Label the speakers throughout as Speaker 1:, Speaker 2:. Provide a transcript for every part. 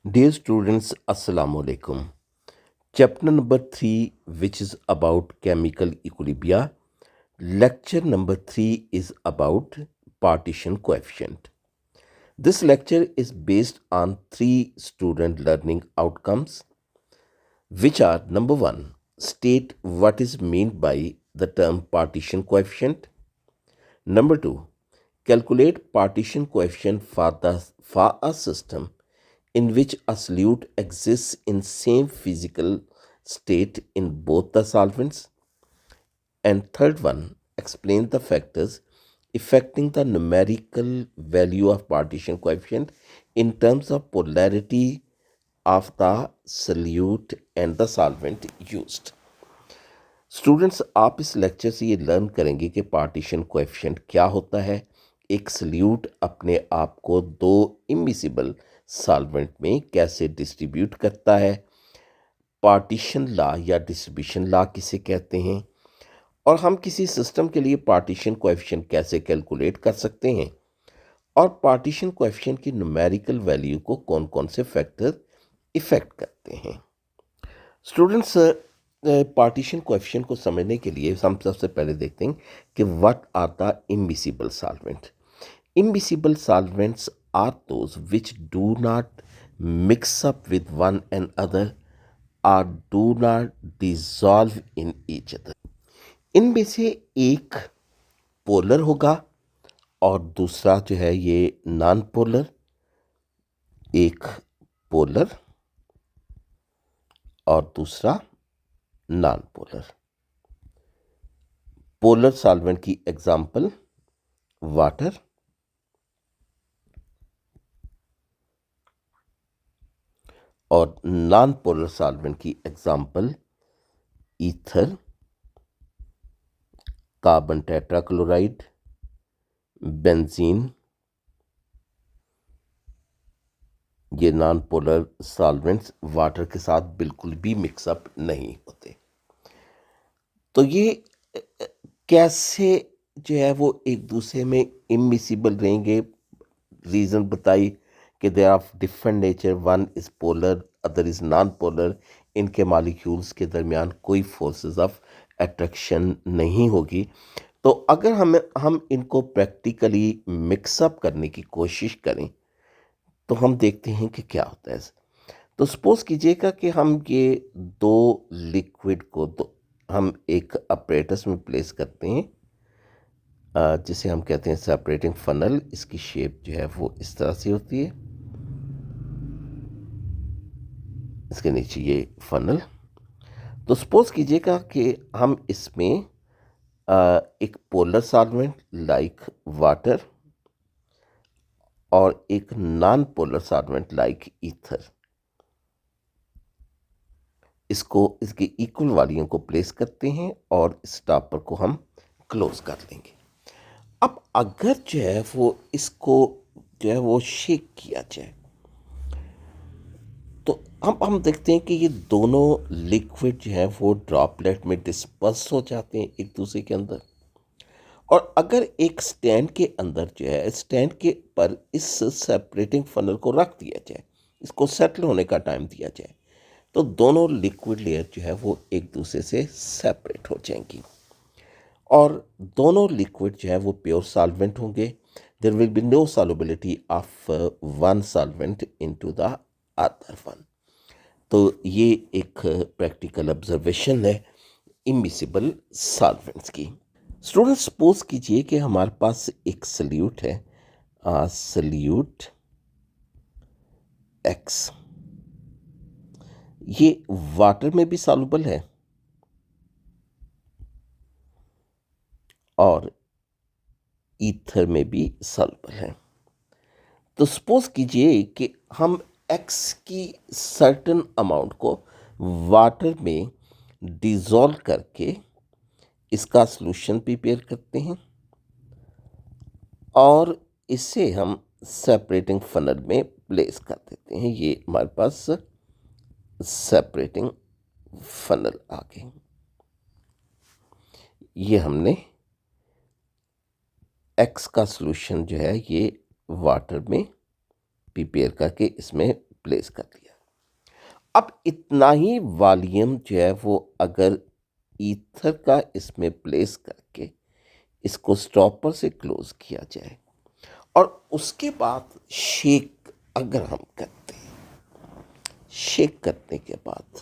Speaker 1: Dear students, Assalamu alaikum. Chapter number 3, which is about chemical equilibria. Lecture number 3 is about partition coefficient. This lecture is based on three student learning outcomes, which are number 1, state what is meant by the term partition coefficient. Number 2, calculate partition coefficient for a system in which a solute exists in same physical state in both the solvents. And third one, explain the factors affecting the numerical value of partition coefficient in terms of polarity of the solute and the solvent used. Students, आप इस lecture से ये learn करेंगे कि partition coefficient क्या होता है, एक सल्यूट अपने आप को दो इमिसिबल सॉल्वेंट में कैसे डिस्ट्रीब्यूट करता है, पार्टीशन लॉ या डिस्ट्रीब्यूशन लॉ किसे कहते हैं, और हम किसी सिस्टम के लिए पार्टीशन कोएफिशिएंट कैसे कैलकुलेट कर सकते हैं, और पार्टीशन कोएफिशिएंट की न्यूमेरिकल वैल्यू को कौन कौन से फैक्टर इफेक्ट करते हैं। स्टूडेंट्स, पार्टीशन कोएफिशिएंट को समझने के लिए हम सबसे पहले देखते हैं कि what are the immiscible solvent. Immiscible solvents are those which do not mix up with one and other और do not dissolve in each other. इनमें से एक पोलर होगा और दूसरा जो है ये नॉन पोलर। एक पोलर और दूसरा नॉन पोलर। पोलर सॉल्वेंट की एग्जांपल वाटर, और नॉन पोलर सॉल्वेंट की example ether, carbon tetrachloride, benzene. ये नॉन पोलर सॉल्वेंट्स वाटर के साथ बिल्कुल भी मिक्सअप नहीं होते। तो ये कैसे जो है वो एक दूसरे में इमिसिबल रहेंगे। रीज़न बताई कि they are of different nature, one is polar other is non polar. इनके मॉलिक्यूल्स के दरमियान कोई फोर्सेस ऑफ अट्रैक्शन नहीं होगी। तो अगर हम इनको प्रैक्टिकली मिक्सअप करने की कोशिश करें तो हम देखते हैं कि क्या होता है। तो सपोज कीजिएगा कि हम ये दो लिक्विड को हम एक अपरेटस में प्लेस करते हैं, जिसे हम कहते हैं सेपरेटिंग फनल। इसकी शेप जो है वो इस तरह से होती है, इसके नीचे ये फनल। तो सपोज कीजिएगा कि हम इसमें एक पोलर सॉल्वेंट लाइक वाटर और एक non polar solvent like ether, इसके इक्वल वालियों को प्लेस करते हैं और इस टॉपर को हम क्लोज कर लेंगे। अब अगर जो है वो इसको जो है वो शेक किया जाए तो हम देखते हैं कि ये दोनों लिक्विड जो है वो ड्रॉपलेट में डिस्पर्स हो जाते हैं एक दूसरे के अंदर। और अगर एक स्टैंड के अंदर जो है स्टैंड के पर इस सेपरेटिंग फनल को रख दिया जाए, इसको सेटल होने का टाइम दिया जाए, तो दोनों लिक्विड लेयर जो है वो एक दूसरे से सेपरेट हो जाएंगी और दोनों लिक्विड जो है वो प्योर सॉल्वेंट होंगे। There will be no solubility of one solvent into the other one. तो ये एक प्रैक्टिकल ऑब्जर्वेशन है इमिसिबल सॉल्वेंट्स की। स्टूडेंट, सपोज कीजिए कि हमारे पास एक सल्यूट है, सल्यूट एक्स। ये वाटर में भी सॉल्युबल है और ईथर में भी सॉल्युबल है। तो सपोज कीजिए कि हम एक्स की सर्टेन अमाउंट को वाटर में डिज़ोल्व करके इसका सॉल्यूशन प्रिपेयर करते हैं और इसे हम सेपरेटिंग फनल में प्लेस कर देते हैं। ये हमारे पास सेपरेटिंग फनल आ गई। ये हमने एक्स का सॉल्यूशन जो है ये वाटर में प्रिपेयर करके इसमें प्लेस कर लिया। अब इतना ही वॉल्यूम जो है वो अगर ईथर का इसमें प्लेस करके इसको स्टॉपर से क्लोज किया जाए और उसके बाद शेक अगर हम करते हैं, शेक करने के बाद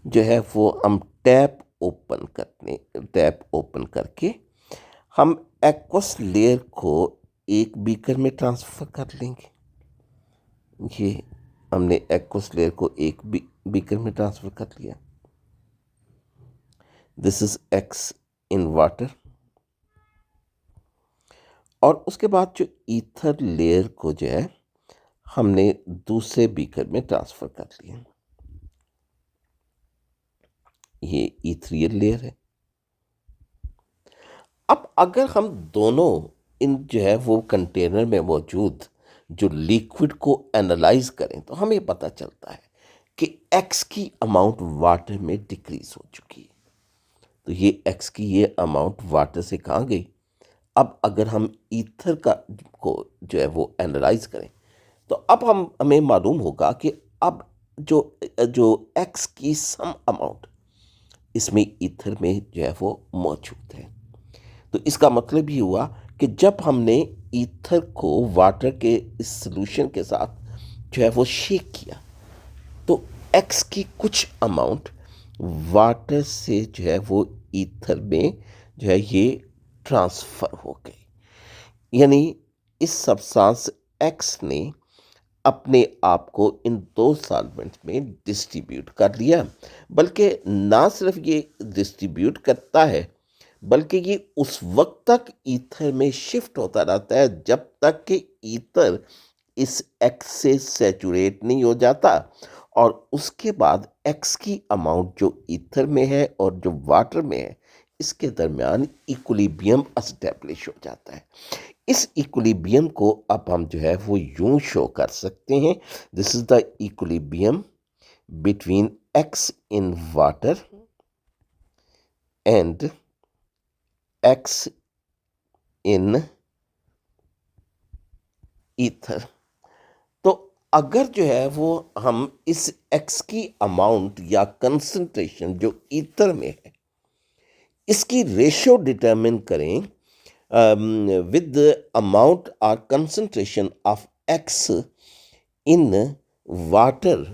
Speaker 1: जो है वो हम टैप ओपन करके हम एक्वस लेयर को एक बीकर में ट्रांसफ़र कर लेंगे। ये हमने एक्वस लेयर को एक बीकर में ट्रांसफ़र कर लिया। This is x in water. और उसके बाद जो ईथर लेयर को जो है हमने दूसरे बीकर में ट्रांसफ़र कर लिया। ये ईथरियल लेयर है। अब अगर हम दोनों इन जो है वो कंटेनर में मौजूद जो लिक्विड को एनालाइज करें तो हमें पता चलता है कि एक्स की अमाउंट वाटर में डिक्रीज हो चुकी है। तो ये एक्स की ये अमाउंट वाटर से कहाँ गई। अब अगर हम ईथर का को जो है वो एनालाइज करें तो अब हमें मालूम होगा कि अब जो जो एक्स की सम अमाउंट इसमें ईथर में जो है वो मौजूद है। तो इसका मतलब ये हुआ कि जब हमने ईथर को वाटर के इस सॉल्यूशन के साथ जो है वो शेक किया तो एक्स की कुछ अमाउंट वाटर से जो है वो ईथर में जो है ये ट्रांसफ़र हो गई। यानी इस सब्सटेंस एक्स ने अपने आप को इन दो सॉल्वेंट्स में डिस्ट्रीब्यूट कर लिया। बल्कि ना सिर्फ ये डिस्ट्रीब्यूट करता है बल्कि ये उस वक्त तक ईथर में शिफ्ट होता रहता है जब तक कि ईथर इस एक्स से सैचुरेट नहीं हो जाता। और उसके बाद एक्स की अमाउंट जो ईथर में है और जो वाटर में है इसके दरमियान इक्विलिब्रियम एस्टेब्लिश हो जाता है। इस इक्विलिब्रियम को अब हम जो है वो यूं शो कर सकते हैं। This is the equilibrium between x in water and x in ether. तो अगर जो है वो हम इस एक्स की अमाउंट या कंसंट्रेशन जो ईथर में है इसकी रेशियो डिटरमिन करें विद अमाउंट और concentration of X in water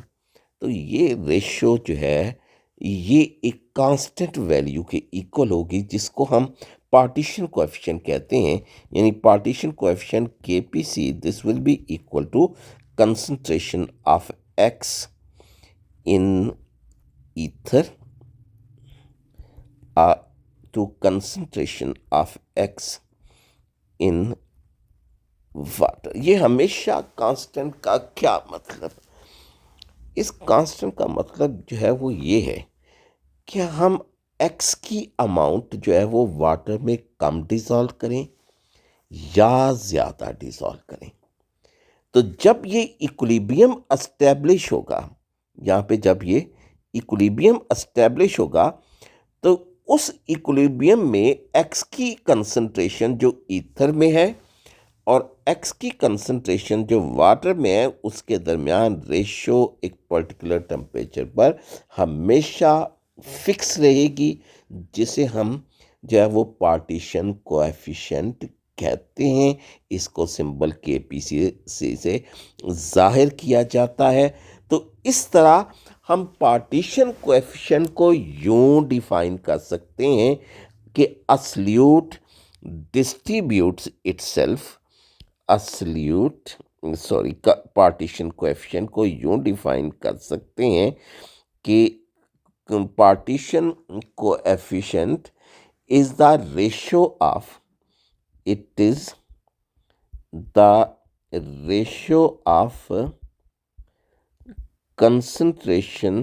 Speaker 1: तो ये रेशियो जो है ये एक कांस्टेंट वैल्यू के इक्वल होगी जिसको हम पार्टीशन कोएफिशिएंट कहते हैं। यानी partition coefficient KPC this will be equal to concentration of X in ether to concentration of X in water. ये हमेशा कांस्टेंट का क्या मतलब। इस कांस्टेंट का मतलब जो है वो ये है कि हम एक्स की अमाउंट जो है वो वाटर में कम डिसॉल्व करें या ज़्यादा डिसॉल्व करें। तो जब ये इक्विलिब्रियम एस्टेब्लिश होगा यहाँ पे जब ये इक्विलिब्रियम एस्टेब्लिश होगा तो उस इक्विलिब्रियम में एक्स की कंसंट्रेशन जो ईथर में है और एक्स की कंसंट्रेशन जो वाटर में है उसके दरमियान रेशियो एक पर्टिकुलर टेम्परेचर पर हमेशा फिक्स रहेगी जिसे हम जो है वो पार्टीशन कोएफिशिएंट कहते हैं। इसको सिंबल के पी से जाहिर किया जाता है। तो इस तरह हम पार्टीशन कोएफिशिएंट को यूं डिफाइन कर सकते हैं कि a solute distributes itself a solute sorry partition coefficient को यूं डिफाइन कर सकते हैं कि partition coefficient is the ratio of it is the ratio of concentration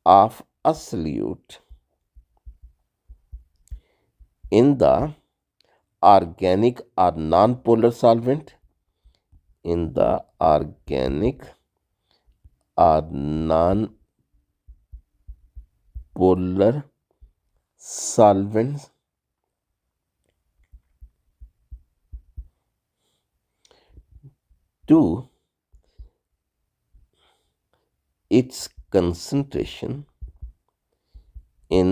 Speaker 1: of a solute in the organic or non-polar solvent in the organic or non-polar solvents to its concentration in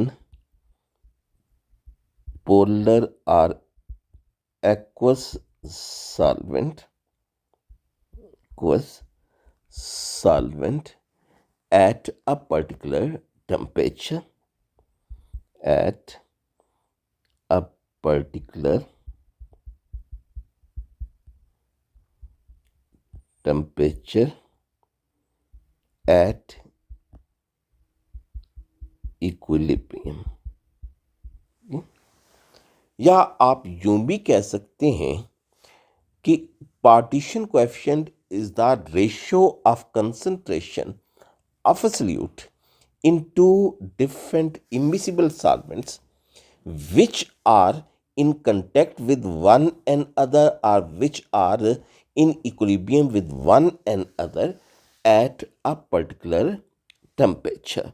Speaker 1: polar or aqueous solvent at a particular temperature at a particular temperature at equilibrium. या आप यूं भी कह सकते हैं कि partition coefficient is the ratio of concentration of a solute in two different immiscible solvents which are in contact with one another or which are in equilibrium with one another at a particular temperature।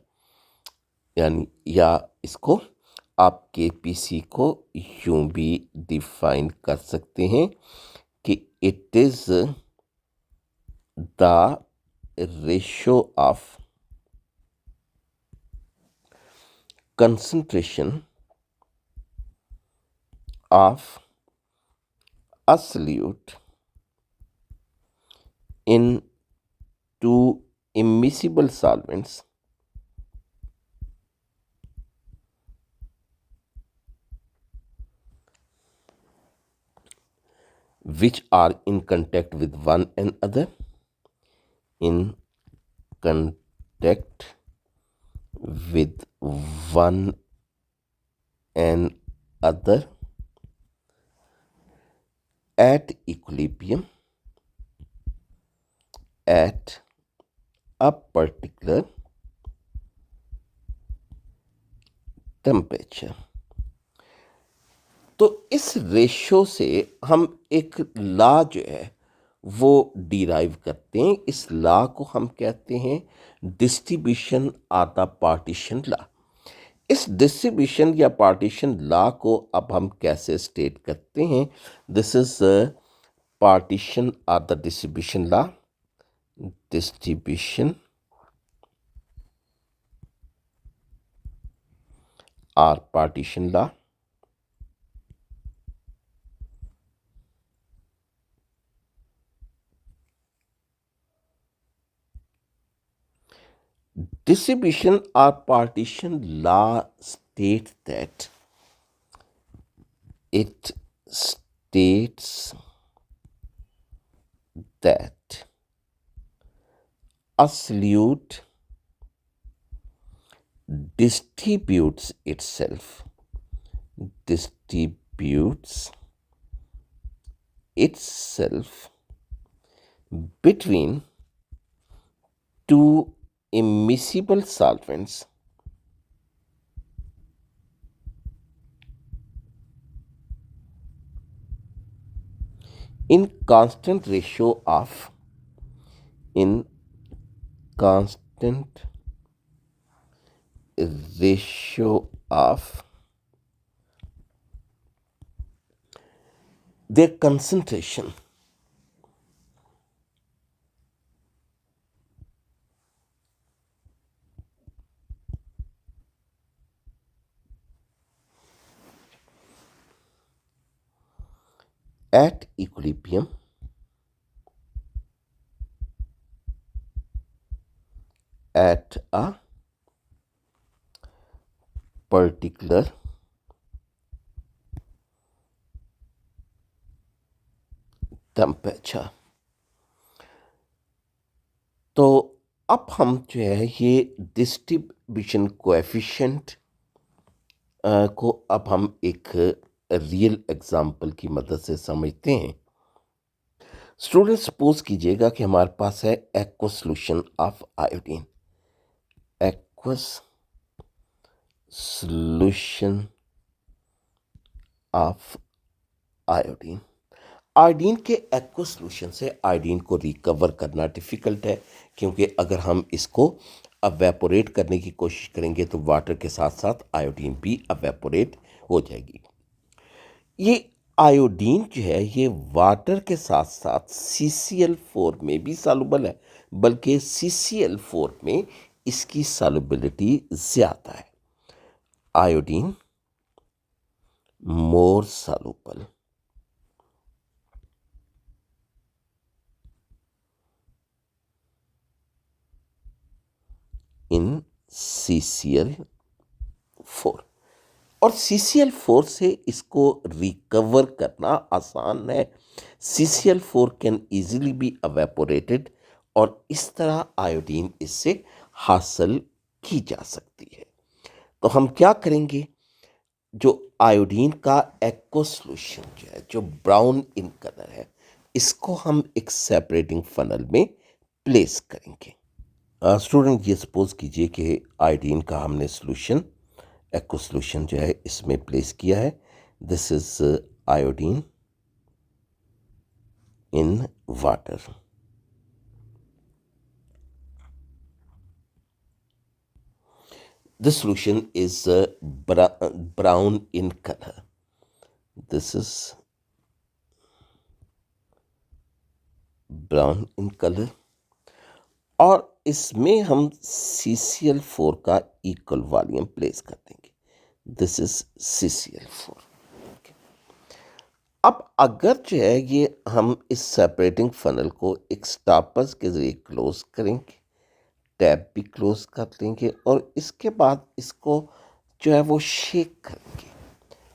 Speaker 1: यानी या इसको आप KPC को यूं भी define कर सकते हैं कि it is the ratio of concentration of a solute in two immiscible solvents which are in contact with one another in contact with one another at equilibrium at a particular temperature। तो इस ratio से हम एक law जो है वो derive करते हैं। इस लॉ को हम कहते हैं distribution of the partition law. इस डिस्ट्रीब्यूशन या पार्टीशन लॉ को अब हम कैसे स्टेट करते हैं? This is partition of the distribution law. Distribution और partition law distribution or partition law states that a solute distributes itself between two immiscible solvents in constant ratio of their concentration at equilibrium at a particular temperature। तो अब हम जो है ये distribution coefficient को अब हम एक रियल एग्जाम्पल की मदद से समझते हैं। स्टूडेंट सपोज कीजिएगा कि हमारे पास है aqueous solution of iodine. Aqueous solution of iodine. Iodine के एक्वस सॉल्यूशन से आयोडीन को रिकवर करना डिफ़िकल्ट है, क्योंकि अगर हम इसको अवेपोरेट करने की कोशिश करेंगे तो वाटर के साथ साथ आयोडीन भी अवेपोरेट हो जाएगी। ये आयोडीन जो है ये वाटर के साथ साथ CCl4 में भी सॉल्युबल है, बल्कि CCl4 में इसकी सॉल्युबिलिटी ज़्यादा है। Iodine more soluble in CCl4 और CCl4 से इसको रिकवर करना आसान है। CCl4 can easily B evaporated और इस तरह आयोडीन इससे हासिल की जा सकती है। तो हम क्या करेंगे, जो आयोडीन का एक्व सॉल्यूशन जो है, जो ब्राउन इन कलर है, इसको हम एक सेपरेटिंग फनल में प्लेस करेंगे। स्टूडेंट ये सपोज कीजिए कि आयोडीन का हमने सॉल्यूशन, एक्व सॉल्यूशन जो है इसमें प्लेस किया है। This is iodine in water. This solution is brown in color. This is brown in color और इसमें हम CCl4 का इक्वल वॉल्यूम प्लेस कर देंगे। This is CCl4। अब अगर जो है ये हम इस सेपरेटिंग फनल को एक स्टॉपर्स के जरिए क्लोज करेंगे, टैप भी क्लोज कर देंगे और इसके बाद इसको जो है वो शेक करेंगे,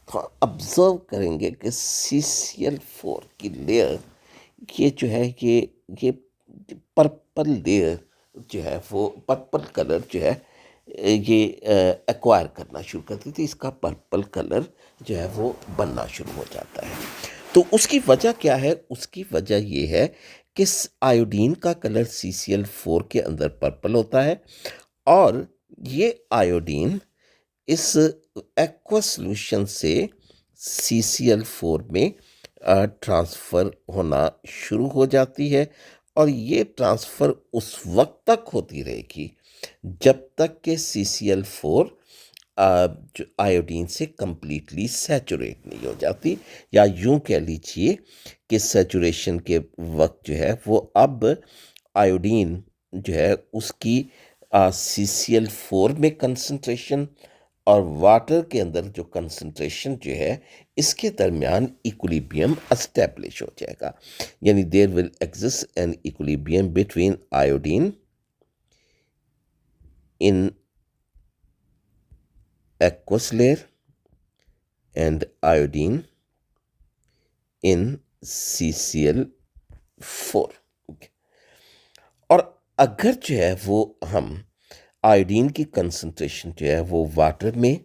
Speaker 1: तो ऑब्जर्व करेंगे कि CCl4 की लेयर ये जो है ये पर्पल लेयर जो है वो पर्पल कलर जो है ये एक्वायर करना शुरू करती थी। इसका पर्पल कलर जो है वो बनना शुरू हो जाता है। तो उसकी वजह क्या है? उसकी वजह ये है कि आयोडीन का कलर CCl4 के अंदर पर्पल होता है और ये आयोडीन इस एक्वा सॉल्यूशन से CCl4 में ट्रांसफ़र होना शुरू हो जाती है और ये ट्रांसफ़र उस वक्त तक होती रहेगी जब तक कि CCl4 जो आयोडीन से कंप्लीटली सैचुरेट नहीं हो जाती, या यूं कह लीजिए कि सैचुरेशन के वक्त जो है वो अब आयोडीन जो है उसकी CCl4 में कंसंट्रेशन और वाटर के अंदर जो कंसंट्रेशन जो है इसके दरमियान इक्विलिब्रियम एस्टेब्लिश हो जाएगा। यानी there will exist an equilibrium between iodine in aqueous layer and iodine in CCl4। और अगर जो है वो हम आयोडीन की कंसंट्रेशन जो है वो वाटर में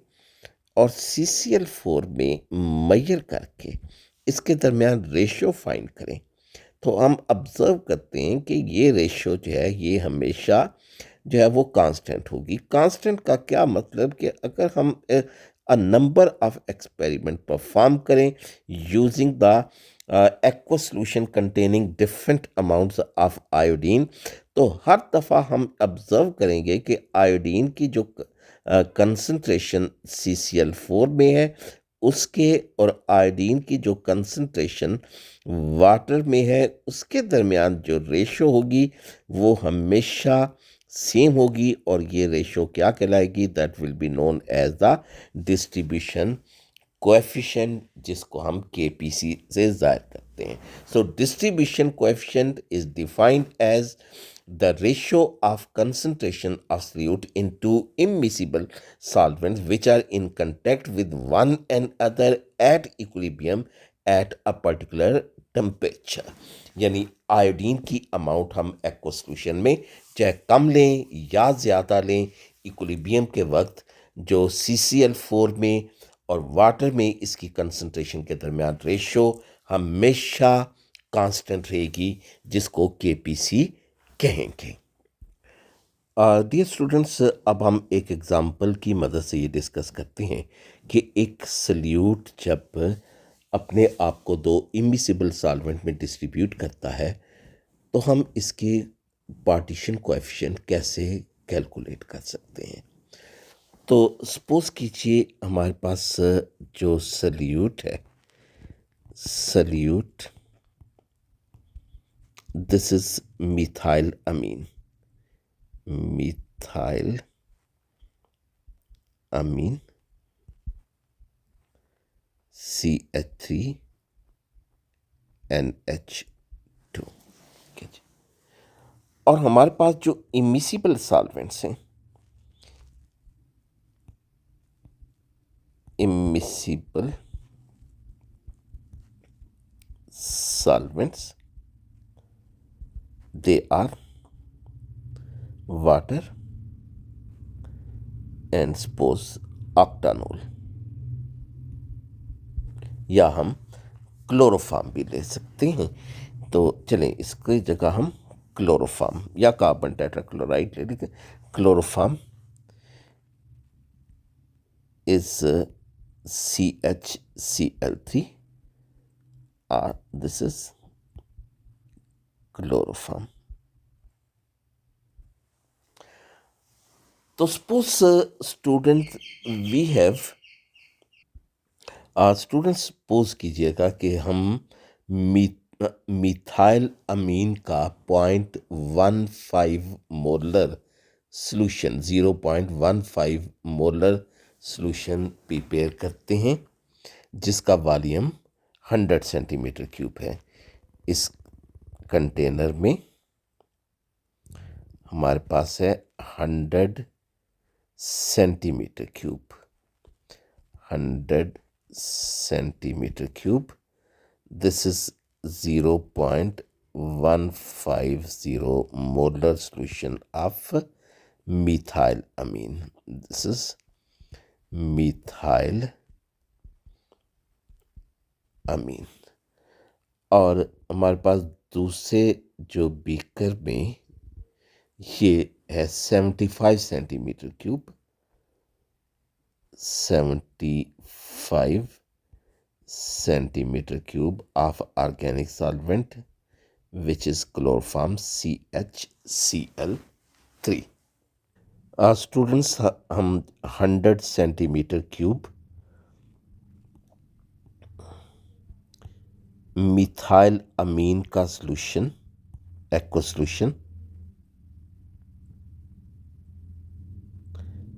Speaker 1: और CCl4 में मेजर करके इसके दरमियान रेशियो फाइंड करें, तो हम ऑब्जर्व करते हैं कि ये रेशियो जो है ये हमेशा जो है वो कांस्टेंट होगी। कांस्टेंट का क्या मतलब कि अगर हम a number of experiment perform करें using the aqua solution containing different amounts of iodine, तो हर दफ़ा हम ऑब्जर्व करेंगे कि आयोडीन की जो कंसंट्रेशन CCl4 में है उसके और आयोडीन की जो कंसंट्रेशन वाटर में है उसके दरमियान जो रेशो होगी वो हमेशा सेम होगी और ये रेशो क्या कहलाएगी? That will be known as the distribution coefficient, जिसको हम KPC से ज़ाहिर करते हैं। So distribution coefficient is defined as the ratio of concentration of solute in two immiscible solvents which are in contact with one another at equilibrium at a particular temperature। यानी iodine की amount हम aqua solution में चाहे कम लें या ज़्यादा लें, equilibrium के वक्त जो CCl4 में और वाटर में इसकी कंसंट्रेशन के दरमियान रेशो हमेशा कांस्टेंट रहेगी, जिसको KPC कहेंगे। डियर स्टूडेंट्स, अब हम एक एग्ज़ाम्पल की मदद से ये डिस्कस करते हैं कि एक सल्यूट जब अपने आप को दो इमिसिबल सॉल्वेंट में डिस्ट्रीब्यूट करता है तो हम इसके पार्टीशन कोएफिशिएंट कैसे कैलकुलेट कर सकते हैं। तो सपोज़ कीजिए हमारे पास जो सल्यूट है solute. This is methylamine. Methylamine CH3 NH2। ठीक है जी। और हमारे पास जो इमिसिबल सॉल्वेंट्स हैं, immiscible solvents, they are water and suppose octanol, या हम क्लोरोफार्म भी ले सकते हैं। तो चलें इसकी जगह हम क्लोरोफार्म या कार्बन टेट्राक्लोराइड ले लेते हैं। Chloroform is CHCl3 or this is chloroform। तो suppose student we have student suppose कीजिएगा कि हम मिथाइल अमीन का 0.15 molar solution 0.15 molar solution prepare करते हैं, जिसका वॉल्यूम 100 सेंटीमीटर क्यूब है। इस कंटेनर में हमारे पास है 100 centimetre cube, 100 centimeter cube. This is 0.150 molar solution of methylamine. This is methylamine। और हमारे पास दूसरे जो बीकर में ये है 75 centimetre cube, 75 centimeter cube of organic solvent which is chloroform CHCl3। Students हम 100 सेंटीमीटर क्यूब मिथाइल अमीन का सॉल्यूशन, एक्वा सॉल्यूशन,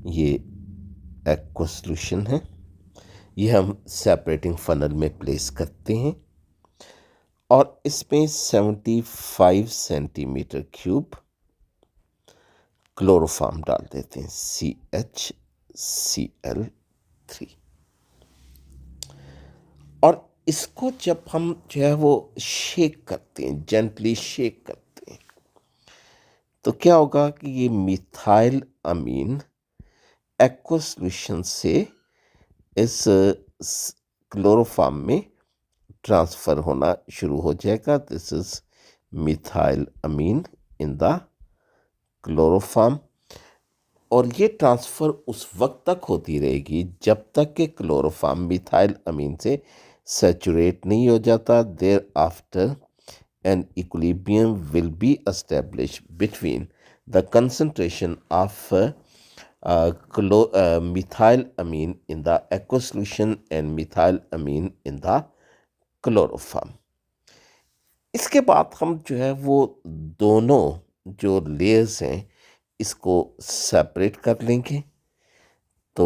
Speaker 1: ये एक्वा सॉल्यूशन है, ये हम सेपरेटिंग फनल में प्लेस करते हैं और इसमें 75 सेंटीमीटर क्यूब क्लोरोफॉर्म डाल देते हैं CHCl3। और इसको जब हम जो है वो शेक करते हैं, जेंटली शेक करते हैं, तो क्या होगा कि ये मिथाइल अमीन एक्वा सॉल्यूशन से इस क्लोरोफॉर्म में ट्रांसफ़र होना शुरू हो जाएगा। This is methyl amine in the chloroform. और ये ट्रांसफ़र उस वक्त तक होती रहेगी जब तक कि क्लोरोफॉर्म मिथाइल अमीन से सैचुरेट नहीं हो जाता। Thereafter an equilibrium will be establish between the concentration of methylamine in the aqueous solution and methylamine in the chloroform। इसके बाद हम जो है वो दोनों जो लेयर्स हैं इसको सेपरेट कर लेंगे। तो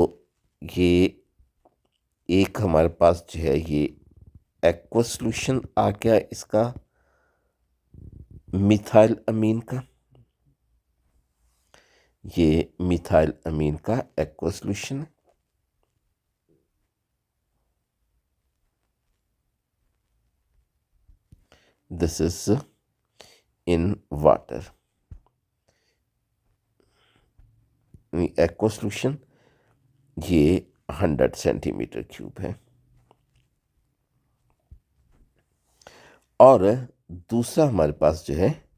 Speaker 1: ये एक हमारे पास जो है ये एक्वा सॉल्यूशन आ गया इसका मिथाइल अमीन का, ये मिथाइल अमीन का एक्वा सॉल्यूशन है। This is in water, aqua solution, ये 100 सेंटीमीटर क्यूब है। और दूसरा हमारे पास जो है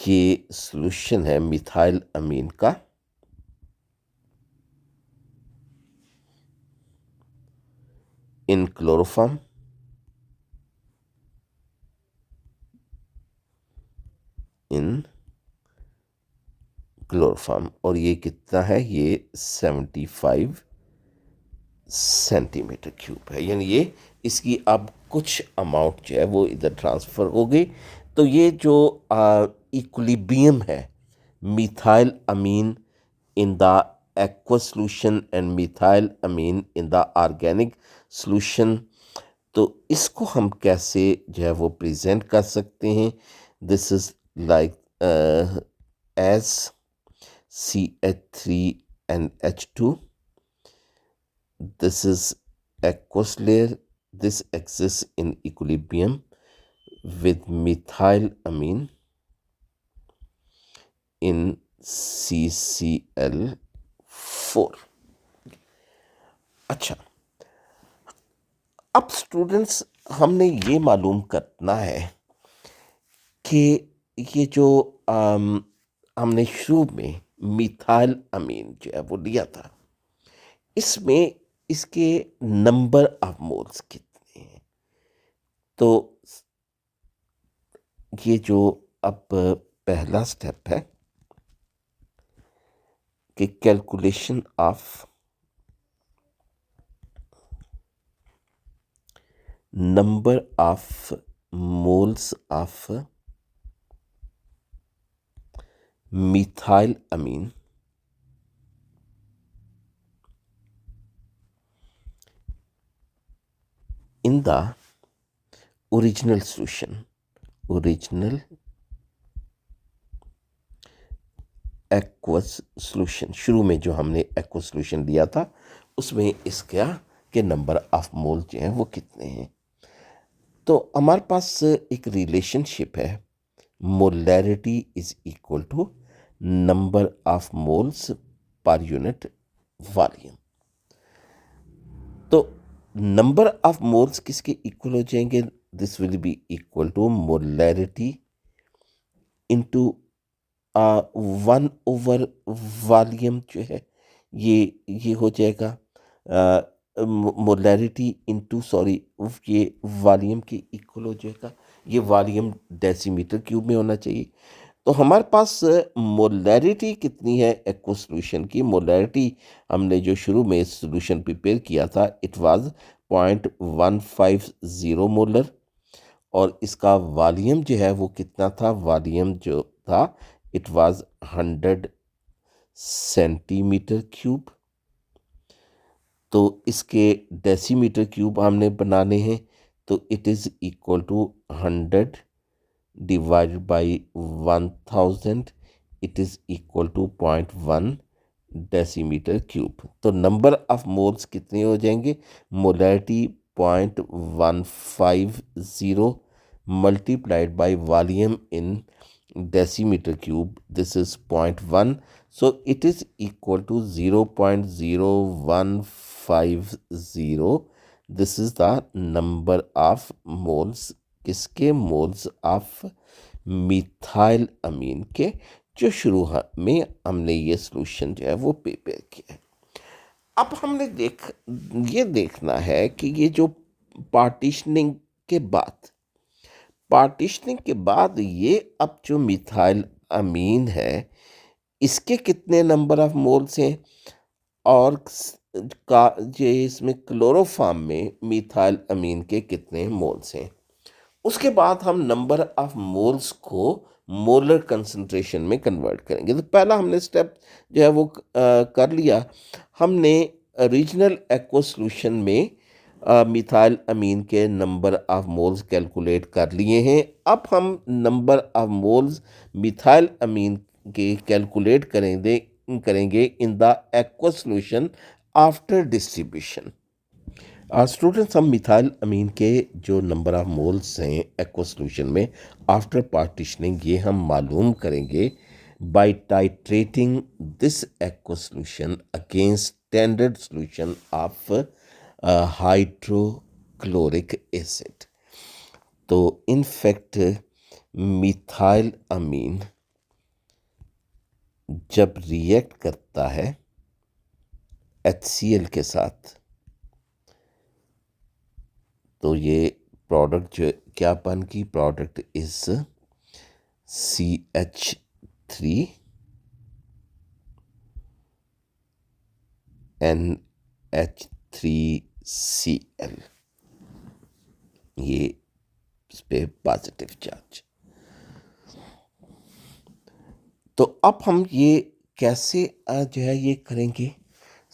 Speaker 1: ये सॉल्यूशन है मिथाइल अमीन का, इन क्लोरोफॉर्म, इन क्लोरोफॉर्म। और ये कितना है, ये 75 सेंटीमीटर क्यूब है, यानी ये इसकी अब कुछ अमाउंट जो है वो इधर ट्रांसफ़र हो गई। तो ये जो इक्विलिब्रियम है methyl amine in the aqueous solution and methyl amine in the organic solution। तो इसको हम कैसे जो है वो प्रेजेंट कर सकते हैं? This is like as CH3 and H2। this is aqueous layer, this exists in equilibrium with methyl amine in CCl4। अच्छा, अब स्टूडेंट्स हमने ये मालूम करना है कि ये जो हमने शुरू में मिथाइल अमीन जो है वो लिया था, इसमें इसके नंबर ऑफ मोल्स कितने हैं? तो ये जो अब पहला स्टेप है कि calculation of number of moles of methyl amine in the original solution, original aqueous solution। शुरू में जो हमने aqueous solution लिया था उसमें इसका के नंबर ऑफ मोल जो हैं वो कितने हैं? तो हमारे पास एक रिलेशनशिप है, molarity is equal to number of moles per unit volume. तो नंबर ऑफ मोल्स किसके इक्वल हो जाएंगे? This will be equal to molarity into 1/वॉल्यूम जो है ये हो जाएगा मोलैरिटी इनटू ये वॉल्यूम के इक्वल हो जाएगा। ये वॉल्यूम डेसीमीटर क्यूब में होना चाहिए। तो हमारे पास मोलैरिटी कितनी है एक्वस सॉल्यूशन की? मोलैरिटी हमने जो शुरू में सॉल्यूशन प्रिपेयर किया था इट वाज 0.150 मोलर, और इसका वॉल्यूम जो है वो कितना था? वॉल्यूम जो था इट वाज 100 सेंटीमीटर क्यूब। तो इसके डेसीमीटर क्यूब हमने बनाने हैं, तो it is equal to 100 divided by 1000, it is equal to 0.1 decimetre cube. तो नंबर ऑफ मोल्स कितने हो जाएंगे? Molarity 0.150 multiplied by volume in decimeter cube, this is 0.1, so it is equal to 0.0150। this is the number of moles, किसके? Moles of methyl amine के, जो शुरू में हमने ये सॉल्यूशन जो है वो प्रिपेयर किया है। अब हमने ये देखना है कि ये जो पार्टीशनिंग के बाद ये अब जो मिथाइल अमीन है इसके कितने नंबर ऑफ मोल्स हैं, और का ये इसमें क्लोरोफॉर्म में मिथाइल अमीन के कितने मोल्स हैं। उसके बाद हम नंबर ऑफ मोल्स को मोलर कंसंट्रेशन में कन्वर्ट करेंगे। तो पहला हमने स्टेप जो है वो कर लिया। हमने रीजनल एक्वस सॉल्यूशन में मिथाइल अमीन के नंबर ऑफ मोल्स कैलकुलेट कर लिए हैं। अब हम number of moles methyl amine के कैलकुलेट करेंगे in the aqueous solution after distribution. Students, हम मिथाइल अमीन के जो नंबर ऑफ मोल्स हैं एक्वस सॉल्यूशन में आफ्टर पार्टीशनिंग ये हम मालूम करेंगे by titrating this aqueous solution against standard solution of hydrochloric acid. तो इनफैक्ट मिथाइल अमीन जब रिएक्ट करता है HCl के साथ तो ये प्रोडक्ट जो क्या बन की? प्रोडक्ट इज CH3NH3 Cl, ये इस पे पॉजिटिव चार्ज। तो अब हम ये कैसे जो है ये करेंगे।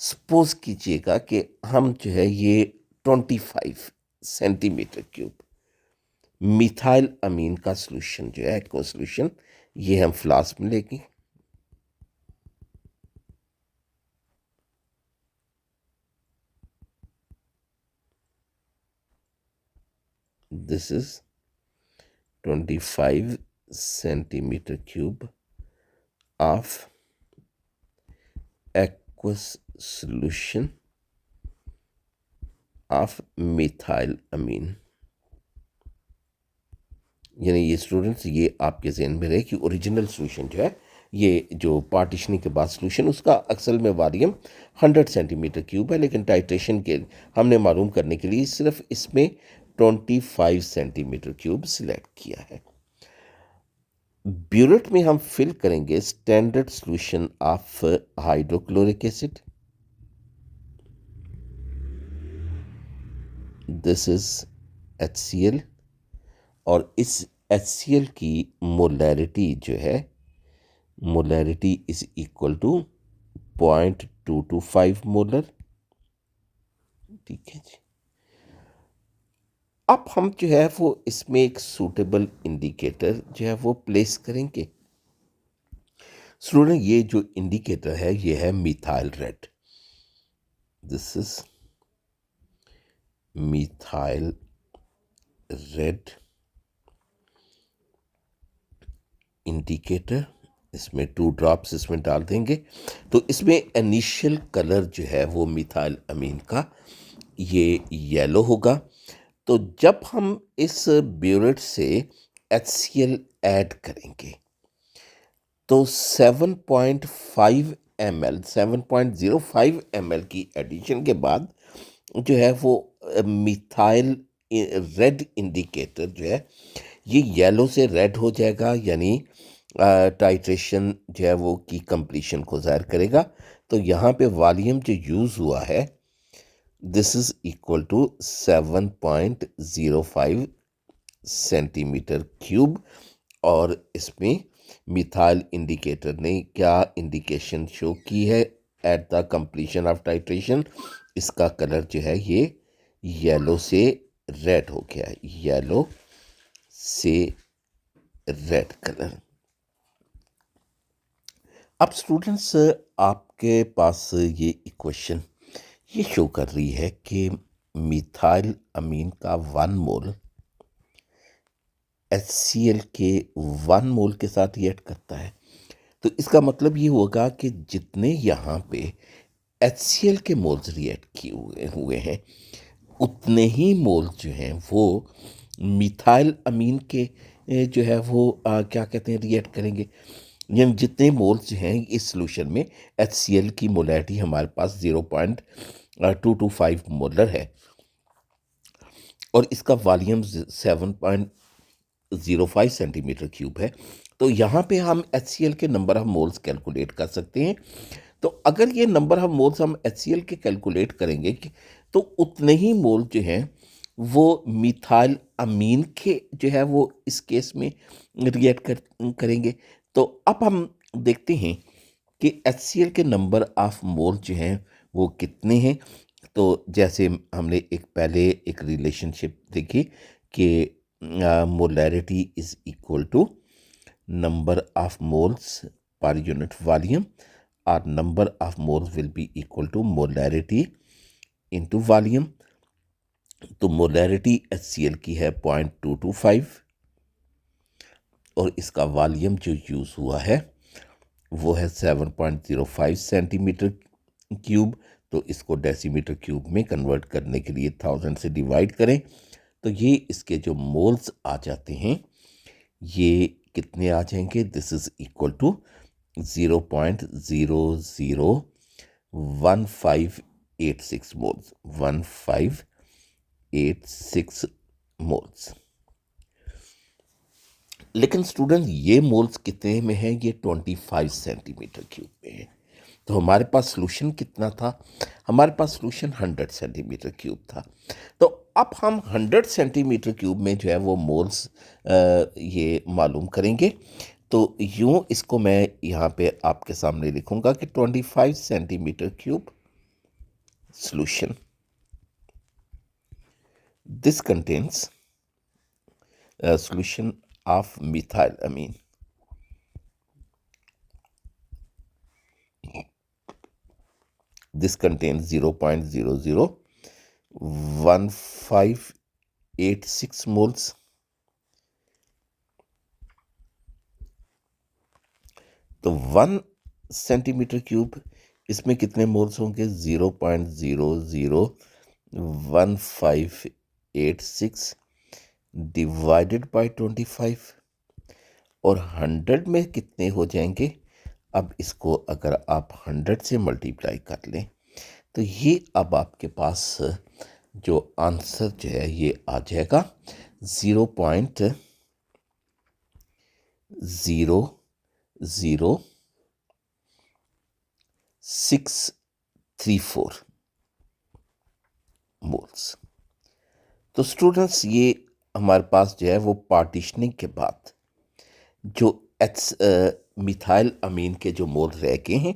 Speaker 1: सपोज कीजिएगा कि हम जो है ये 25 सेंटीमीटर क्यूब मिथाइल अमीन का सोल्यूशन जो है एक्वा सोल्यूशन, ये हम फ्लास्क में लेंगे। This is 25 centimetre cube of aqueous solution of methyl amine। यानी ये स्टूडेंट्स, ये आपके जहन में रहे कि ओरिजिनल सोल्यूशन जो है, ये जो पार्टीशनिंग के बाद सोल्यूशन, उसका अक्सर में वॉल्यूम 100 सेंटीमीटर क्यूब है, लेकिन टाइट्रेशन के हमने मालूम करने के लिए सिर्फ इसमें 25 सेंटीमीटर क्यूब सिलेक्ट किया है। ब्यूरेट में हम फिल करेंगे standard solution of hydrochloric acid. This is HCl, और इस HCl की मोलैरिटी जो है, molarity is equal to 0.225 molar. ठीक है जी। अब हम जो है वो इसमें एक सूटेबल इंडिकेटर जो है वो प्लेस करेंगे। स्टूडेंट, ये जो इंडिकेटर है ये है methyl red. This is methyl red indicator. इसमें 2 ड्रॉप्स इसमें डाल देंगे। तो इसमें इनिशियल कलर जो है वो मिथाइल अमीन का ये येलो होगा। तो जब हम इस ब्यूरेट से HCl ऐड करेंगे तो 7.5 ml 7.05 ml की एडिशन के बाद जो है वो मिथाइल रेड इंडिकेटर जो है ये येलो से रेड हो जाएगा, यानी टाइट्रेशन जो है वो की कंप्लीशन को ज़ाहिर करेगा। तो यहाँ पे वॉल्यूम जो यूज़ हुआ है, this is equal to 7.05 centimetre cube. और इसमें मिथाइल इंडिकेटर ने क्या इंडिकेशन शो की है at the completion of titration, इसका कलर जो है ये येलो से रेड हो गया है, येलो से रेड कलर। अब स्टूडेंट्स, आपके पास ये इक्वेशन ये शो कर रही है कि मिथाइल अमीन का 1 मोल HCl के 1 मोल के साथ रिएक्ट करता है। तो इसका मतलब ये होगा कि जितने यहाँ पे HCl के मोल्स रिएक्ट किए हुए हैं, उतने ही मोल जो हैं वो मिथाइल अमीन के जो है वो क्या कहते हैं, रिएक्ट करेंगे। यानी जितने मोल्स जो हैं इस सोल्यूशन में, HCl की मोलैरिटी हमारे पास 0.225 मोलर है और इसका वॉल्यूम 7.05 सेंटीमीटर क्यूब है। तो यहाँ पे हम HCl के नंबर ऑफ मोल्स कैलकुलेट कर सकते हैं। तो अगर ये नंबर ऑफ मोल्स हम HCl के कैलकुलेट करेंगे तो उतने ही मोल जो हैं वो मिथाइल अमीन के जो है वो इस केस में रिएक्ट करेंगे। तो अब हम देखते हैं कि HCl के नंबर ऑफ मोल जो हैं वो कितने हैं। तो जैसे हमने पहले एक रिलेशनशिप देखी कि molarity is equal to number of moles per unit volume, और number of moles will be equal to molarity into volume. तो मोलैरिटी HCl की है 0.225 और इसका वॉल्यूम जो यूज़ हुआ है वो है 7.05 सेंटीमीटर क्यूब। तो इसको डेसीमीटर क्यूब में कन्वर्ट करने के लिए 1000 से डिवाइड करें तो ये इसके जो मोल्स आ जाते हैं ये कितने आ जाएंगे। This is equal to 0.001586 moles, 1586 moles. लेकिन स्टूडेंट, ये मोल्स कितने में है, ये 25 सेंटीमीटर क्यूब में है। तो हमारे पास सॉल्यूशन कितना था? हमारे पास सॉल्यूशन 100 सेंटीमीटर क्यूब था। तो अब हम 100 सेंटीमीटर क्यूब में जो है वो मोल्स ये मालूम करेंगे। तो यूं इसको मैं यहाँ पे आपके सामने लिखूंगा कि 25 centimetre cube solution, this contains solution of methylamine. This contains 0.001586 moles. तो 1 सेंटीमीटर क्यूब इसमें कितने मोल्स होंगे? 0.001586 डिवाइडेड बाय 25, और 100 में कितने हो जाएंगे? अब इसको अगर आप 100 से मल्टीप्लाई कर लें तो ये अब आपके पास जो आंसर जो है ये आ जाएगा 0.00634 मोल्स। तो स्टूडेंट्स ये हमारे पास जो है वो पार्टीशनिंग के बाद जो मिथाइल अमीन के जो मोल रह गए हैं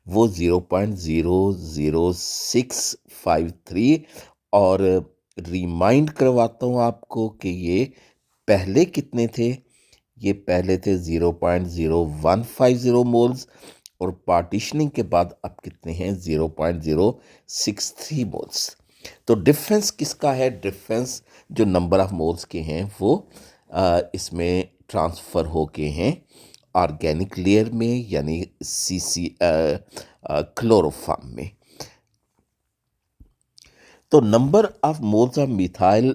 Speaker 1: वो 0.00653, और रिमाइंड करवाता हूँ आपको कि ये पहले कितने थे? ये पहले थे 0.0150 मोल्स, और पार्टीशनिंग के बाद अब कितने हैं? 0.063 मोल्स। तो डिफरेंस किसका है? डिफरेंस जो नंबर ऑफ मोल्स के हैं वो इसमें ट्रांसफ़र हो गए हैं ऑर्गेनिक लेयर में, यानी क्लोरोफॉर्म में। तो number of moles of methyl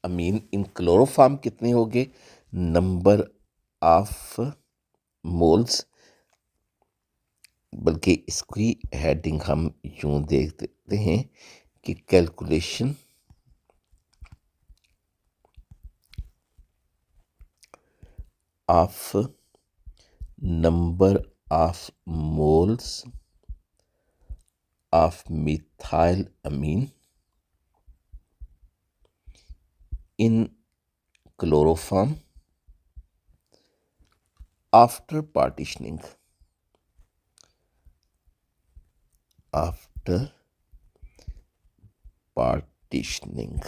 Speaker 1: amine in chloroform कितने हो गए? नंबर ऑफ मोल्स, बल्कि इसकी हेडिंग हम यूं देख देते हैं कि calculation of number of moles of methyl amine in chloroform after partitioning. After partitioning.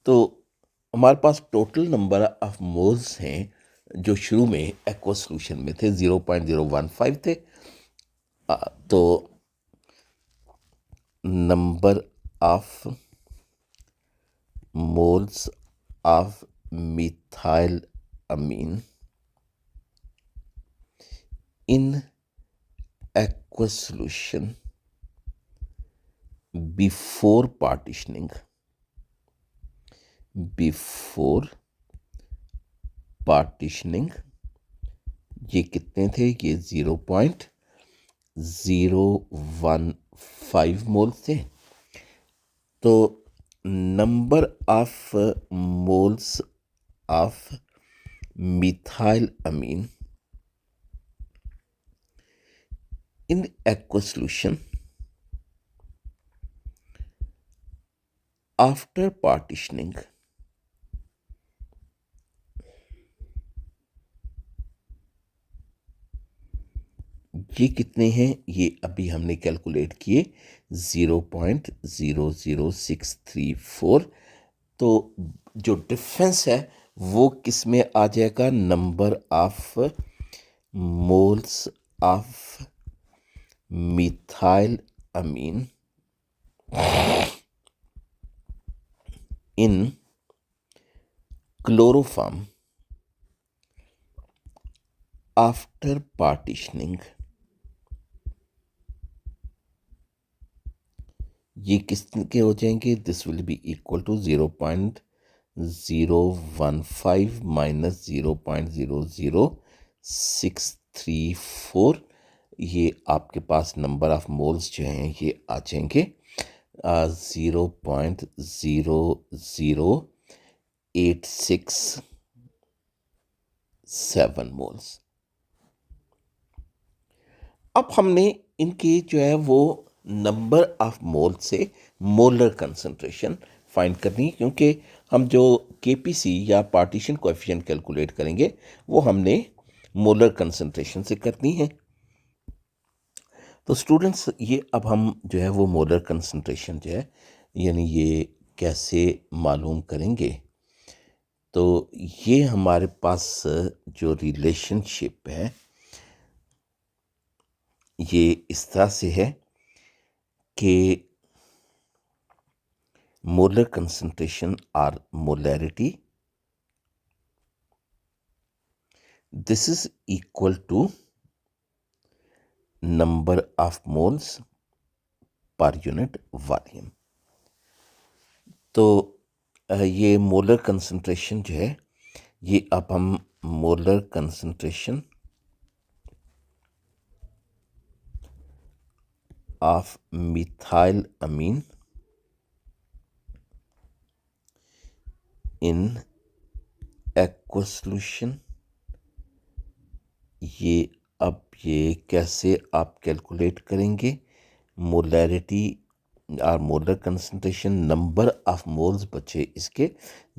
Speaker 1: तो हमारे पास टोटल नंबर ऑफ मोल्स हैं जो शुरू में एक्वा सॉल्यूशन में थे 0.015 थे। तो number of moles of methyl amine in aqua solution before partitioning, before partitioning ये कितने थे? ये 0.015 मोल्स थे। तो number of moles of methyl amine in aqua solution after partitioning, ये कितने हैं? ये अभी हमने कैलकुलेट किए 0.00634। तो जो डिफरेंस है वो किस में आ जाएगा? Number of moles of methyl amine in chloroform after partitioning. ये किसके हो जाएंगे? This will be equal to 0.015 minus 0.00634। ये आपके पास नंबर ऑफ मोल्स जो हैं ये आ जाएंगे। 0.00867 मोल्स। अब हमने इनके जो है वो नंबर ऑफ मोल से मोलर कंसंट्रेशन फाइंड करनी है, क्योंकि हम जो केपीसी या पार्टीशन कोएफिशिएंट कैलकुलेट करेंगे वो हमने मोलर कंसंट्रेशन से करनी है। तो स्टूडेंट्स, ये अब हम जो है वो मोलर कंसंट्रेशन जो है यानी ये कैसे मालूम करेंगे। तो ये हमारे पास जो रिलेशनशिप है ये इस तरह से है कि molar concentration or molarity, this is equal to number of moles per unit volume। तो ये मोलर कंसंट्रेशन जो है ये अब हम molar concentration of methyl amine in aqua solution, ये कैसे आप कैलकुलेट करेंगे। मोलैरिटी और molar concentration, number of moles बचे इसके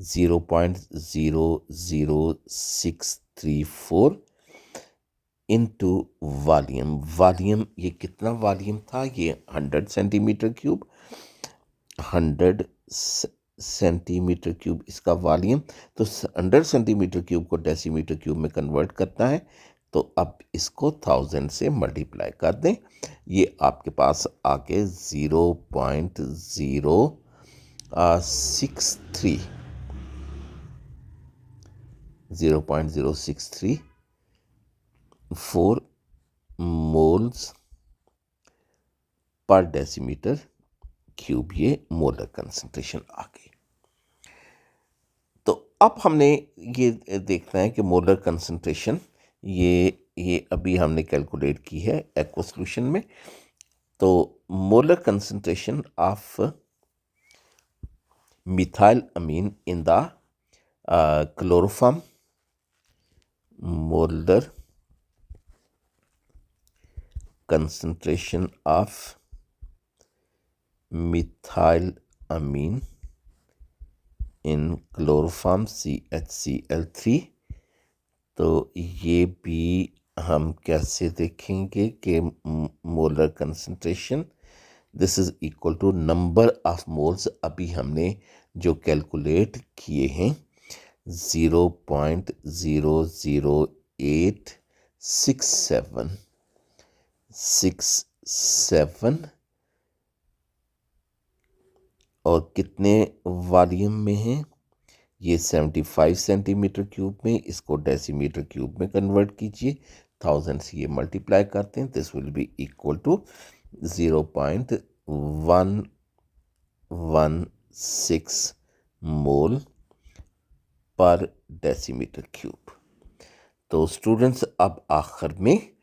Speaker 1: 0.00634 इनटू वॉल्यूम। वॉल्यूम ये कितना वॉल्यूम था, ये 100 सेंटीमीटर क्यूब, 100 सेंटीमीटर क्यूब इसका वॉल्यूम। तो 100 सेंटीमीटर क्यूब को डेसीमीटर क्यूब में कन्वर्ट करना है, तो अब इसको 1000 से मल्टीप्लाई कर दें। ये आपके पास आके 0.063 0.0634 मोल्स पर डेसीमीटर क्यूब, ये मोलर कंसंट्रेशन आ गई। तो अब हमने ये देखना है कि मोलर कंसंट्रेशन ये अभी हमने कैलकुलेट की है एक्वा सॉल्यूशन में। तो molar concentration of methyl amine in the chloroform, molar concentration of methyl amine in chloroform CHCl3। तो ये भी हम कैसे देखेंगे कि molar concentration this is equal to number of moles अभी हमने जो कैलकुलेट किए हैं 0.00867 और कितने वॉल्यूम में है, ये 75 सेंटीमीटर क्यूब में। इसको डेसीमीटर क्यूब में कन्वर्ट कीजिए, 1000 से ये मल्टीप्लाई करते हैं, this will be equal to 0.116 mole per decimetre cube. तो स्टूडेंट्स, अब आखिर में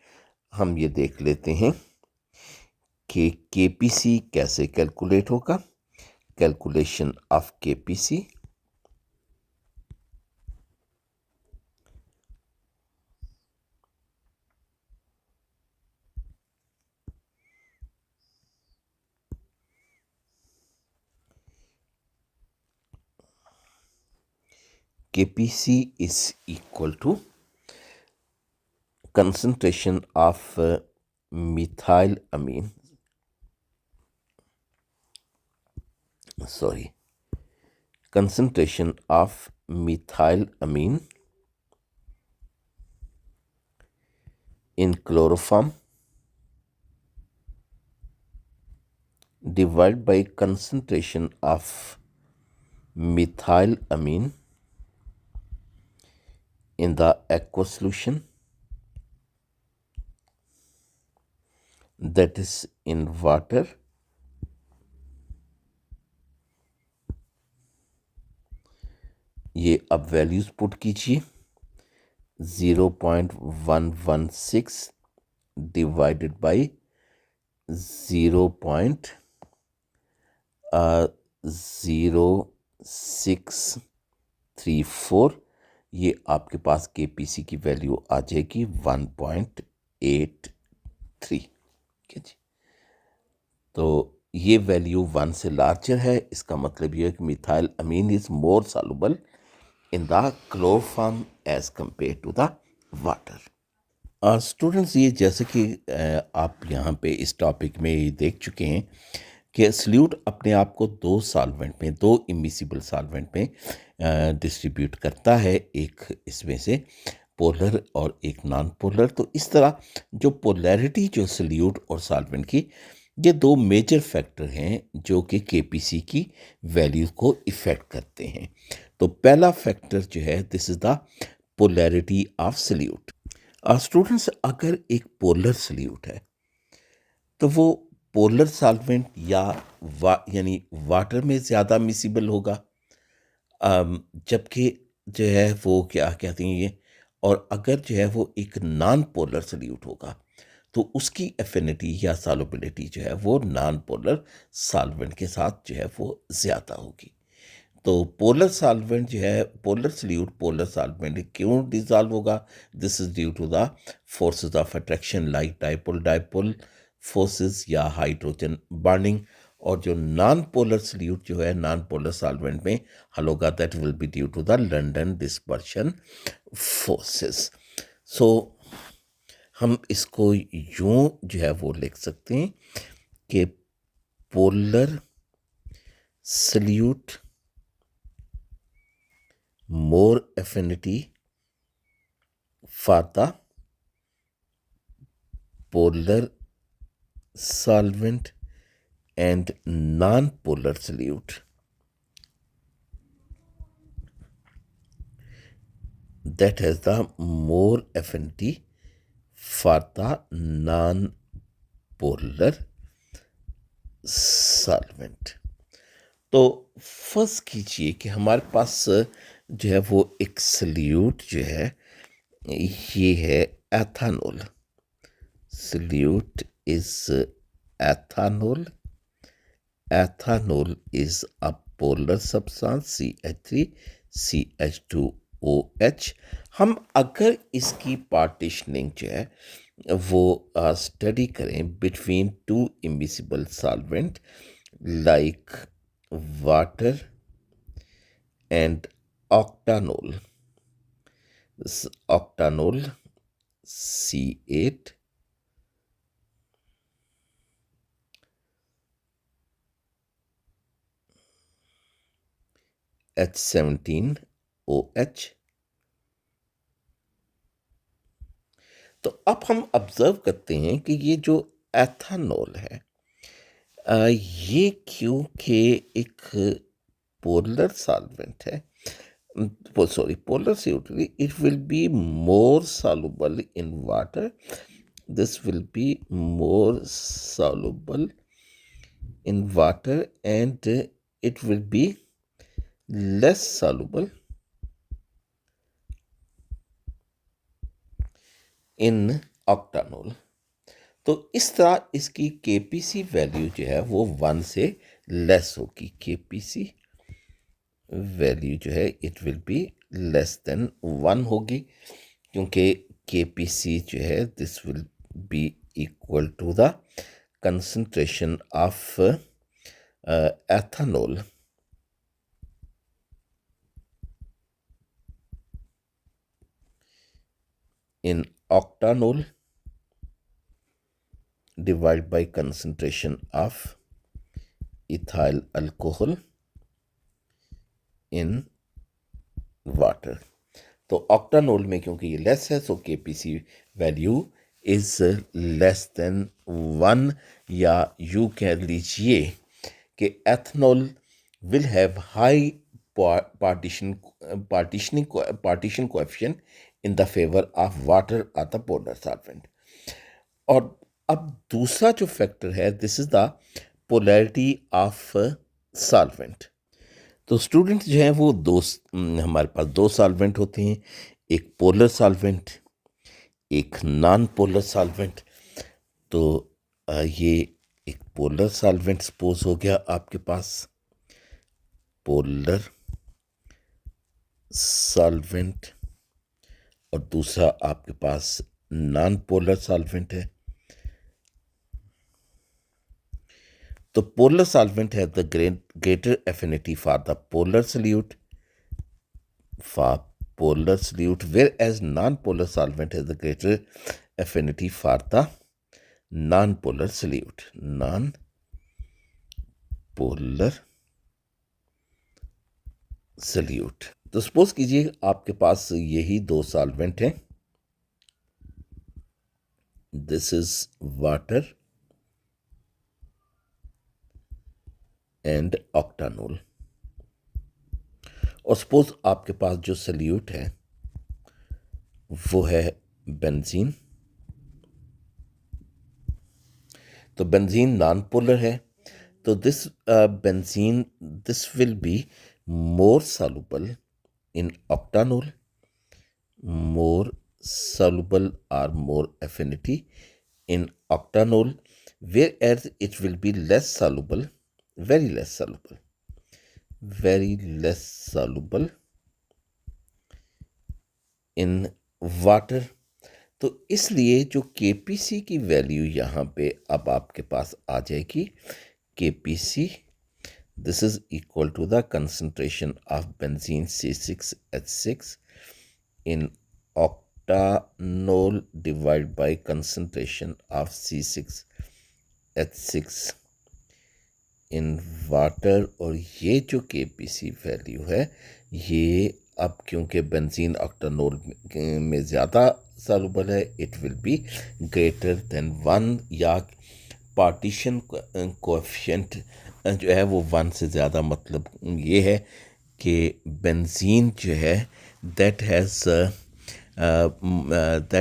Speaker 1: हम ये देख लेते हैं कि केपीसी कैसे कैलकुलेट होगा। Calculation of KPC, KPC is equal to concentration of methyl amine, concentration of methyl amine in chloroform divided by concentration of methyl amine in the aqua solution, that is in water, ये अब values put कीजिए। 0.116 divided by 0.008 0.634, ये आपके पास KPC की value आ जाएगी 1.83। ठीक है जी। तो ये वैल्यू 1 से लार्जर है, इसका मतलब ये है कि methyl amine is more soluble in the chloroform as compare to the water. Students, ये जैसे कि आप यहाँ पे इस टॉपिक में ये देख चुके हैं कि सल्यूट अपने आप को दो सॉल्वेंट में, दो इमिसिबल सॉल्वेंट में डिस्ट्रीब्यूट करता है, एक इसमें से पोलर और एक नॉन पोलर। तो इस तरह जो पोलैरिटी जो सल्यूट और सॉल्वेंट की, ये दो मेजर फैक्टर हैं जो कि केपीसी की वैल्यू को इफ़ेक्ट करते हैं। तो पहला फैक्टर जो है, this is the polarity of solute. Students, अगर एक पोलर सल्यूट है तो वो पोलर सॉल्वेंट यानी वाटर में ज़्यादा मिसिबल होगा, जबकि जो है वो क्या कहते हैं ये, और अगर जो है वो एक नॉन पोलर सल्यूट होगा तो उसकी एफिनिटी या सॉल्युबिलिटी जो है वो नॉन पोलर सॉल्वेंट के साथ जो है वो ज़्यादा होगी। तो पोलर सॉल्वेंट जो है, पोलर सल्यूट पोलर सॉल्वेंट क्यों डिजॉल्व होगा? This is due to the forces of attraction like dipole dipole forces या हाइड्रोजन बॉन्डिंग। और जो नॉन पोलर सल्यूट जो है, नॉन पोलर सॉल्वेंट में हल होगा, that will be due to the London dispersion forces. So हम इसको यूं जो है वो लिख सकते हैं कि polar solute more affinity for the polar solvent and non-polar solute. That has the more affinity for the non-polar solvent. तो फर्स्ट कीजिए कि हमारे पास जो है वो एक सल्यूट जो है, ये है ethanol. Solute is ethanol. Ethanol is a polar substance, CH3CH2OH। हम अगर इसकी पार्टीशनिंग जो है वो स्टडी करें between two immiscible solvent like water and octanol. This octanol C8 H17OH। तो अब हम ऑब्जर्व करते हैं कि ये जो एथानॉल है, ये क्योंकि एक पोलर सॉल्वेंट है, polar solute, it will be more soluble in water. This will be more soluble in water and it will be less soluble in octanol. तो इस तरह इसकी केपीसी वैल्यू जो है वो 1 से लेस होगी। केपीसी वैल्यू जो है it will be less than 1 होगी, क्योंकि केपीसी जो है this will be equal to the concentration of ethanol in octanol divided by concentration of ethyl alcohol in water. तो ऑक्टानोल में क्योंकि ये लेस है, so KPC value is less than 1, या यू कह लीजिए कि ethanol will have high partition coefficient in the favor of water or the polar solvent. और अब दूसरा जो फैक्टर है, this is the polarity of solvent. तो स्टूडेंट जो हैं वो हमारे पास दो सॉल्वेंट होते हैं, एक पोलर सॉल्वेंट, एक नॉन पोलर सॉल्वेंट। तो ये एक पोलर सॉल्वेंट सपोज हो गया आपके पास, पोलर सॉल्वेंट, और दूसरा आपके पास नॉन पोलर सॉल्वेंट है। तो पोलर सॉल्वेंट है the greater affinity for the polar solute, whereas non-polar solvent has the greater affinity for the non-polar solute. Non-polar solute. तो सपोज कीजिए आपके पास यही दो सॉल्वेंट हैं, दिस इज वाटर एंड ऑक्टानॉल, और सपोज आपके पास जो सल्यूट है वो है बेंजीन। तो बेंजीन नॉन पोलर है, तो this benzene this will B more soluble in octanol, more soluble or more affinity in octanol, whereas it will be less soluble, very less soluble in water। तो इसलिए जो KPC की value यहाँ पे अब आपके पास आ जाएगी, KPC this is equal to the concentration of benzene C6H6 in octanol divided by concentration of C6H6 in water। और ये जो KPC वैल्यू है ये अब क्योंकि बेंजीन ऑक्टानोल में ज़्यादा सॉल्युबल है, it will be greater than 1, या पार्टीशन कोएफिशिएंट जो है वो 1 से ज़्यादा, मतलब ये है कि बेंजीन जो है that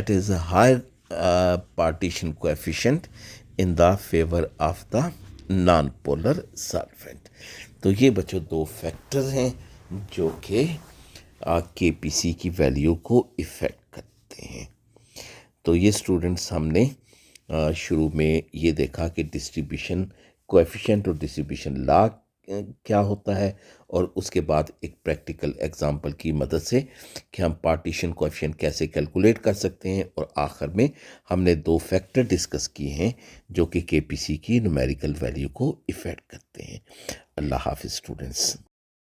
Speaker 1: is higher partition coefficient in the favour of the non polar solvent. तो ये बच्चों दो फैक्टर हैं जो कि KPC की वैल्यू को इफ़ेक्ट करते हैं। तो ये स्टूडेंट्स हमने शुरू में ये देखा कि डिस्ट्रीब्यूशन कोएफिशिएंट और डिस्ट्रीब्यूशन लॉ क्या होता है, और उसके बाद एक प्रैक्टिकल एग्जांपल की मदद से कि हम पार्टीशन कोएफिशिएंट कैसे कैलकुलेट कर सकते हैं, और आखिर में हमने दो फैक्टर डिस्कस किए हैं जो कि KPC की न्यूमेरिकल वैल्यू को इफ़ेक्ट करते हैं। अल्लाह हाफिज़ स्टूडेंट्स।